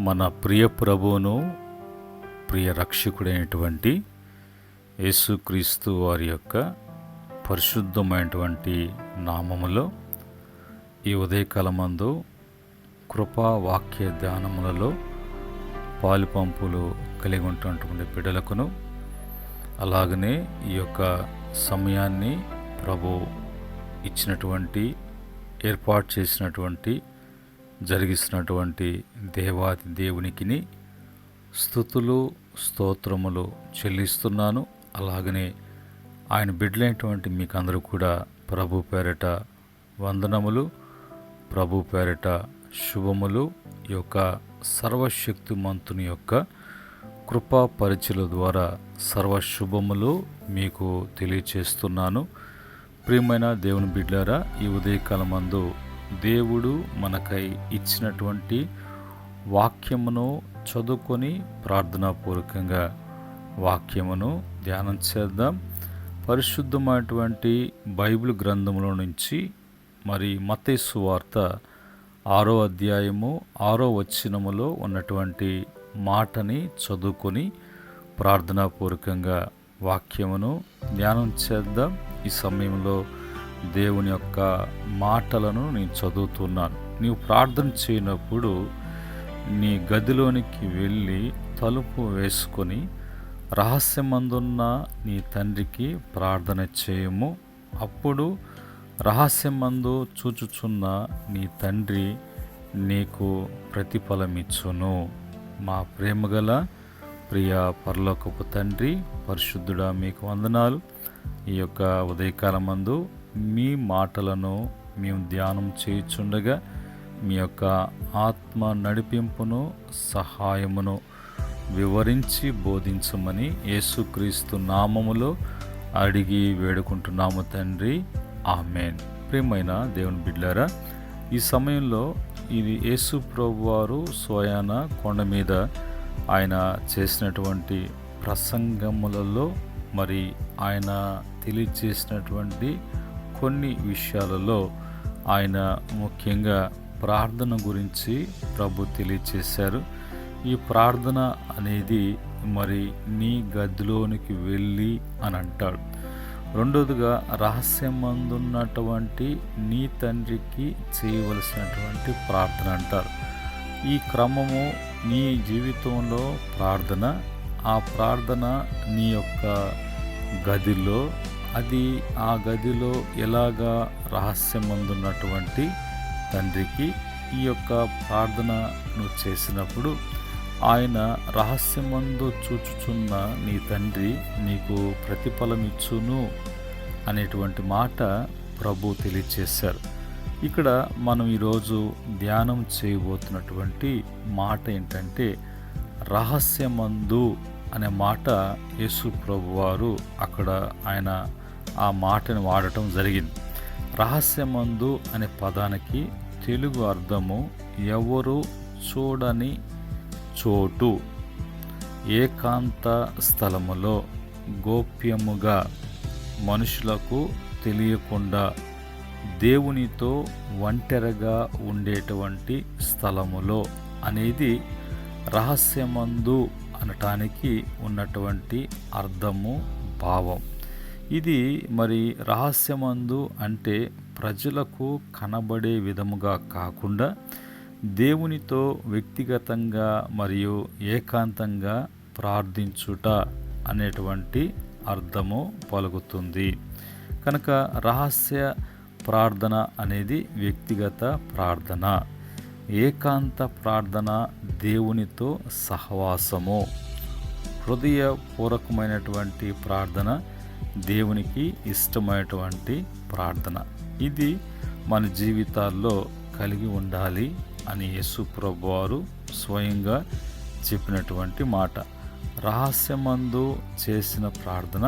మన ప్రియ ప్రభువును ప్రియ రక్షకుడైనటువంటి యేసుక్రీస్తు వారి యొక్క పరిశుద్ధమైనటువంటి నామములో ఈ ఉదయకాలమందు కృపా వాక్య ధ్యానములలో పాలుపంపులు కలిగి ఉంటున్నటువంటి బిడ్డలకును, అలాగనే ఈ యొక్క సమయాన్ని ప్రభు ఇచ్చినటువంటి ఏర్పాటు చేసినటువంటి జరిగిస్తున్నటువంటి దేవాది దేవునికిని స్తుతులు స్తోత్రములు చెల్లిస్తున్నాను. అలాగనే ఆయన బిడ్డలైనటువంటి మీకు అందరూ కూడా ప్రభు పేరట వందనములు, ప్రభు పేరట శుభములు. ఈ యొక్క సర్వశక్తిమంతుని యొక్క కృపా పరిచయల ద్వారా సర్వశుభములు మీకు తెలియచేస్తున్నాను. ప్రియమైన దేవుని బిడ్డలారా, ఈ ఉదయకాలమందు దేవుడు మనకై ఇచ్చినటువంటి వాక్యమును చదువుకొని ప్రార్థనాపూర్వకంగా వాక్యమును ధ్యానం చేద్దాం. పరిశుద్ధమైనటువంటి బైబిల్ గ్రంథములో నుంచి మరి మత్తయి సువార్త 6వ అధ్యాయము 6వ వచనములో ఉన్నటువంటి మాటని చదువుకొని ప్రార్థనాపూర్వకంగా వాక్యమును ధ్యానం చేద్దాం. ఈ సమయంలో దేవుని యొక్క మాటలను నేను చదువుతున్నాను. నీవు ప్రార్థన చేయనప్పుడు నీ గదిలోనికి వెళ్ళి తలుపు వేసుకొని రహస్యమందున్న నీ తండ్రికి ప్రార్థన చేయము. అప్పుడు రహస్యమందు చూచుచున్న నీ తండ్రి నీకు ప్రతిఫలమిచ్చును. మా ప్రేమగల ప్రియ పరలోకపు తండ్రి, పరిశుద్ధుడా, మీకు వందనాలు. ఈ యొక్క ఉదయకాలమందు మీ మాటలను మేము ధ్యానం చేయుచుండగా మీ యొక్క ఆత్మ నడిపింపును సహాయమును వివరించి బోధించమని యేసుక్రీస్తు నామములో అడిగి వేడుకుంటున్నాము తండ్రి, ఆమేన్. ప్రియమైన దేవుని బిడ్డలారా, ఈ సమయంలో ఇది యేసు ప్రభువారు స్వయాన కొండ మీద ఆయన చేసినటువంటి ప్రసంగములలో మరి ఆయన తెలియజేసినటువంటి కొన్ని విషయాలలో ఆయన ముఖ్యంగా ప్రార్థన గురించి ప్రభు తెలియచేశారు. ఈ ప్రార్థన అనేది మరి నీ గదిలోనికి వెళ్ళి అని అంటాడు. రెండోదిగా రహస్యమందున్నటువంటి నీ తండ్రికి చేయవలసినటువంటి ప్రార్థన అంటారు. ఈ క్రమము నీ జీవితంలో ప్రార్థన, ఆ ప్రార్థన నీ యొక్క గదిలో, అది ఆ గదిలో ఎలాగా రహస్యమందున్నటువంటి తండ్రికి ఈ యొక్క ప్రార్థన నువ్వు చేసినప్పుడు ఆయన రహస్యమందు చూచుచున్న నీ తండ్రి నీకు ప్రతిఫలమిచ్చును అనేటువంటి మాట ప్రభు తెలియచేశారు. ఇక్కడ మనం ఈరోజు ధ్యానం చేయబోతున్నటువంటి మాట ఏంటంటే రహస్యమందు అనే మాట. యేసు ప్రభు వారు అక్కడ ఆయన ఆ మాటను వాడటం జరిగింది. రహస్యమందు అనే పదానికి తెలుగు అర్థము ఎవరు చూడని చోటు, ఏకాంత స్థలములో, గోప్యముగా, మనుషులకు తెలియకుండా దేవునితో ఒంటరిగా ఉండేటువంటి స్థలములో అనేది రహస్యమందు అనటానికి ఉన్నటువంటి అర్థము, భావం. ఇది మరి రహస్యమందు అంటే ప్రజలకు కనబడే విధముగా కాకుండా దేవునితో వ్యక్తిగతంగా మరియు ఏకాంతంగా ప్రార్థించుట అనేటువంటి అర్థము పలుకుతుంది. కనుక రహస్య ప్రార్థన అనేది వ్యక్తిగత ప్రార్థన, ఏకాంత ప్రార్థన దేవునితో సహవాసము, హృదయపూర్వకమైనటువంటి ప్రార్థన, దేవునికి ఇష్టమైనటువంటి ప్రార్థన. ఇది మన జీవితాల్లో కలిగి ఉండాలి అని యేసు ప్రభువారు స్వయంగా చెప్పినటువంటి మాట. రహస్యమందు చేసిన ప్రార్థన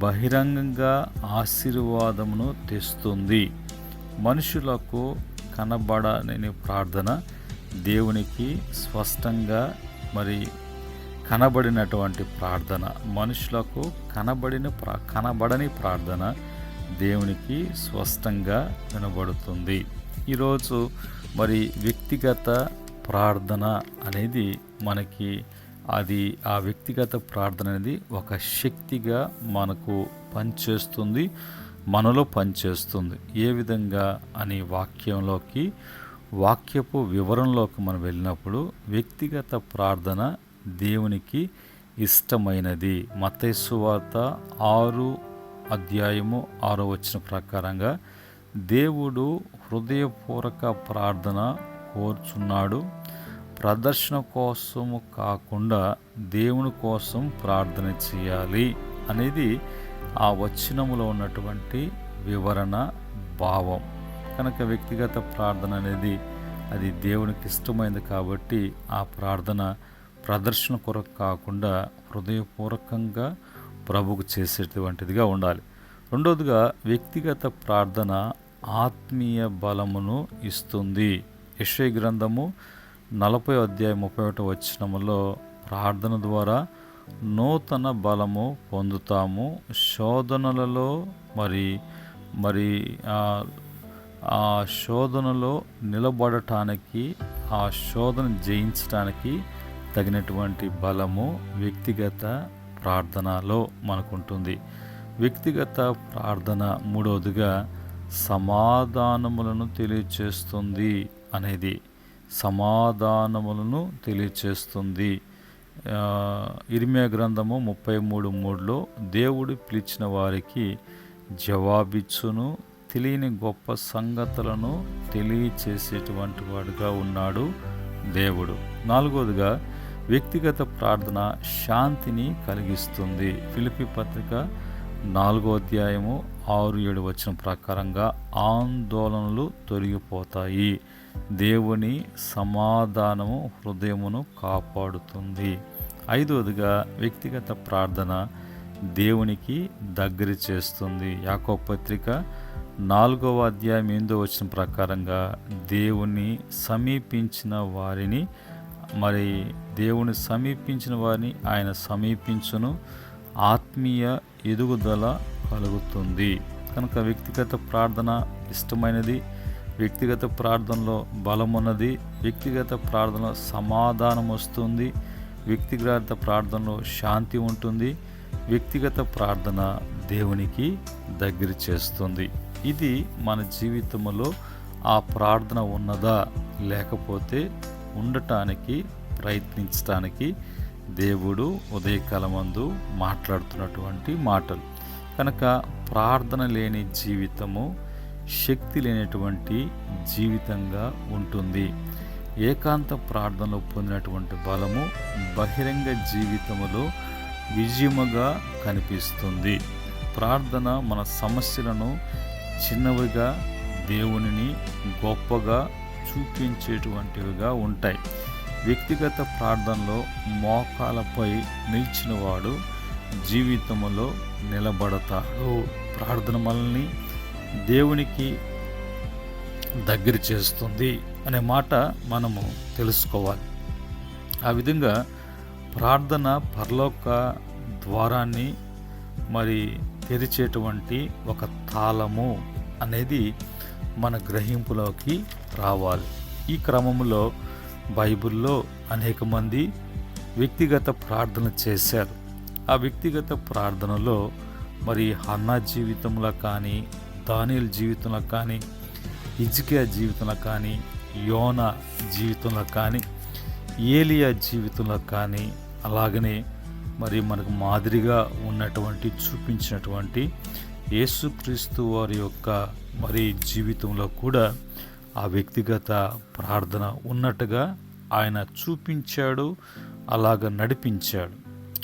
బహిరంగంగా ఆశీర్వాదమును తెస్తుంది. మనుషులకు కనబడని ప్రార్థన దేవునికి స్పష్టంగా మరి కనబడినటువంటి ప్రార్థన, మనుషులకు కనబడని ప్రార్థన దేవునికి స్పష్టంగా వినబడుతుంది. ఈరోజు మరి వ్యక్తిగత ప్రార్థన అనేది మనకి అది ఆ వ్యక్తిగత ప్రార్థన అనేది ఒక శక్తిగా మనకు పనిచేస్తుంది, మనలో పనిచేస్తుంది. ఏ విధంగా అని వాక్యపు వివరంలోకి మనం వెళ్ళినప్పుడు వ్యక్తిగత ప్రార్థన దేవునికి ఇష్టమైనది. మత్తయి సువార్త 6:6 ప్రకారంగా దేవుడు హృదయపూర్వక ప్రార్థన కోరుచున్నాడు. ప్రదర్శన కోసము కాకుండా దేవుని కోసం ప్రార్థన చేయాలి అనేది ఆ వచనములో ఉన్నటువంటి వివరణ భావం. కనుక వ్యక్తిగత ప్రార్థన అనేది అది దేవునికి ఇష్టమైంది కాబట్టి ఆ ప్రార్థన ప్రదర్శన కొరకు కాకుండా హృదయపూర్వకంగా ప్రభువుకు చేసేటువంటిదిగా ఉండాలి. రెండవదిగా వ్యక్తిగత ప్రార్థన ఆత్మీయ బలమును ఇస్తుంది. యెషయా గ్రంథము 40:31 ప్రార్థన ద్వారా నూతన బలము పొందుతాము. శోధనలలో ఆ శోధనలో నిలబడటానికి, ఆ శోధన జయించడానికి తగినటువంటి బలము వ్యక్తిగత ప్రార్థనలో మనకుంటుంది. వ్యక్తిగత ప్రార్థన మూడవదిగా సమాధానములను తెలియచేస్తుంది అనేది. సమాధానములను తెలియచేస్తుంది. ఇర్మియా గ్రంథము 33:3 దేవుడు పిలిచిన వారికి జవాబిచ్చును, తెలియని గొప్ప సంగతులను తెలియచేసేటువంటి వాడుగా ఉన్నాడు దేవుడు. నాలుగవదిగా వ్యక్తిగత ప్రార్థన శాంతిని కలిగిస్తుంది. ఫిలిప్పీ పత్రిక 4:6-7 ప్రకారంగా ఆందోళనలు తొలగిపోతాయి. దేవుని సమాధానము హృదయమును కాపాడుతుంది. ఐదవదిగా వ్యక్తిగత ప్రార్థన దేవునికి దగ్గర చేస్తుంది. యాకోబు పత్రిక 4:8 ప్రకారంగా దేవుని సమీపించిన వారిని ఆయన సమీపించును, ఆత్మీయ ఎదుగుదల కలుగుతుంది. కనుక వ్యక్తిగత ప్రార్థన ఇష్టమైనది, వ్యక్తిగత ప్రార్థనలో బలం ఉన్నది, వ్యక్తిగత ప్రార్థనలో సమాధానం వస్తుంది, వ్యక్తిగత ప్రార్థనలో శాంతి ఉంటుంది, వ్యక్తిగత ప్రార్థన దేవునికి దగ్గర చేస్తుంది. ఇది మన జీవితంలో ఆ ప్రార్థన ఉన్నదా లేకపోతే ఉండటానికి ప్రయత్నించడానికి దేవుడు ఉదయకాలమందు మాట్లాడుతున్నటువంటి మాటలు. కనుక ప్రార్థన లేని జీవితము శక్తి లేనటువంటి జీవితంగా ఉంటుంది. ఏకాంత ప్రార్థనలో పొందినటువంటి బలము బహిరంగ జీవితములో విజయముగా కనిపిస్తుంది. ప్రార్థన మన సమస్యలను చిన్నవిగా, దేవునిని గొప్పగా చూపించేటువంటివిగా ఉంటాయి. వ్యక్తిగత ప్రార్థనలో మోకాలపై నిలిచినవాడు జీవితంలో నిలబడతాడు. ప్రార్థన మనల్ని దేవునికి దగ్గర చేస్తుంది అనే మాట మనము తెలుసుకోవాలి. ఆ విధంగా ప్రార్థన పరలోక ద్వారాన్ని తెరిచేటువంటి ఒక తాళము అనేది మన గ్రహింపులోకి రావాలి. ఈ క్రమంలో బైబిల్లో అనేక మంది వ్యక్తిగత ప్రార్థన చేశారు. ఆ వ్యక్తిగత ప్రార్థనలో హన్నా జీవితంలో కానీ, దానియేలు జీవితంలో కానీ, హిజ్కియా జీవితంలో కానీ, యోనా జీవితంలో కానీ, ఏలియా జీవితంలో కానీ, అలాగనే మనకు మాదిరిగా చూపించినటువంటి యేసుక్రీస్తు వారి యొక్క జీవితంలో కూడా ఆ వ్యక్తిగత ప్రార్థన ఉన్నట్టుగా ఆయన చూపించాడు, అలాగ నడిపించాడు.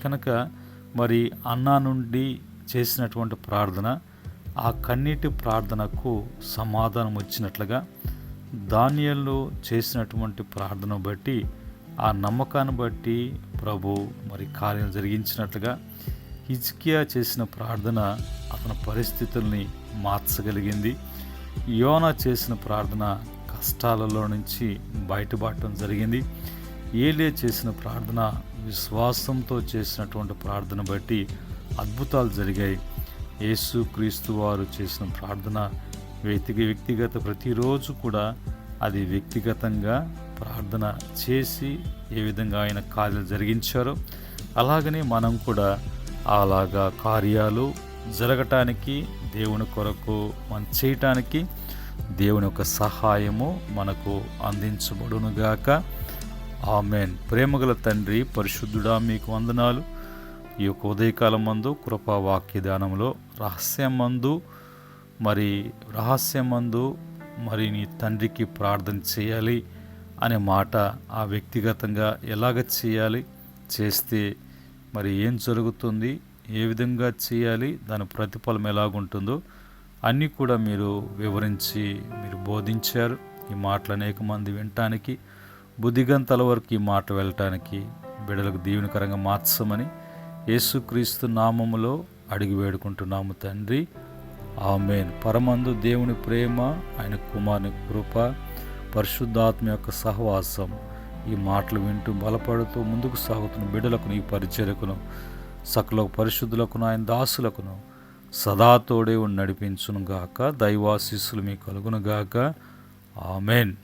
కనుక అన్నా నుండి చేసినటువంటి ప్రార్థన ఆ కన్నీటి ప్రార్థనకు సమాధానం వచ్చినట్లుగా, దానియేలు చేసినటువంటి ప్రార్థన బట్టి ఆ నమ్మకాన్ని బట్టి ప్రభు కార్యం జరిగించినట్లుగా, హిజ్కియా చేసిన ప్రార్థన అతని పరిస్థితుల్ని మార్చగలిగింది. యోనా చేసిన ప్రార్థన కష్టాలలో నుంచి బయటపడటం జరిగింది. ఏలియా చేసిన ప్రార్థన విశ్వాసంతో చేసినటువంటి ప్రార్థన బట్టి అద్భుతాలు జరిగాయి. యేసుక్రీస్తు వారు చేసిన ప్రార్థన వ్యక్తిగత ప్రతిరోజు కూడా అది వ్యక్తిగతంగా ప్రార్థన చేసి ఏ విధంగా ఆయన కార్యాలు జరిగించారో అలాగనే మనం కూడా అలాగా కార్యాలు జరగటానికి దేవుని కొరకు మనం చేయటానికి దేవుని యొక్క సహాయము మనకు అందించబడునుగాక. ఆమేన్. ప్రేమగల తండ్రి, పరిశుద్ధుడా, మీకు వందనాలు. ఈ యొక్క ఉదయకాలం మందు కృపా వాక్య ధ్యానంలో రహస్యమందు మరి నీ తండ్రికి ప్రార్థన చేయాలి అనే మాట ఆ వ్యక్తిగతంగా ఎలాగ చేయాలి, చేస్తే మరి ఏం జరుగుతుంది, ఏ విధంగా చేయాలి, దాని ప్రతిఫలం ఎలాగుంటుందో అన్నీ కూడా మీరు వివరించి మీరు బోధించారు. ఈ మాటలు అనేక మంది వినటానికి, బుద్ధిగంతల వరకు ఈ మాట వెళ్ళటానికి బిడ్డలకు దీవెనకరంగా మార్చమని యేసుక్రీస్తు నామములో అడిగి వేడుకుంటున్నాము తండ్రి. ఆమేన్. పరమందు దేవుని ప్రేమ, ఆయన కుమారుని కృప, పరిశుద్ధాత్మ యొక్క సహవాసం ఈ మాటలు వింటూ బలపడుతూ ముందుకు సాగుతున్న బిడ్డలకు, నీ పరిచర్యకును, సకల పరిశుద్ధులకును, ఆయన దాసులకును సదా తోడే ఉండి నడిపించునుగాక. దైవాశీస్సులు మీకు కలుగునుగాక. ఆమేన్.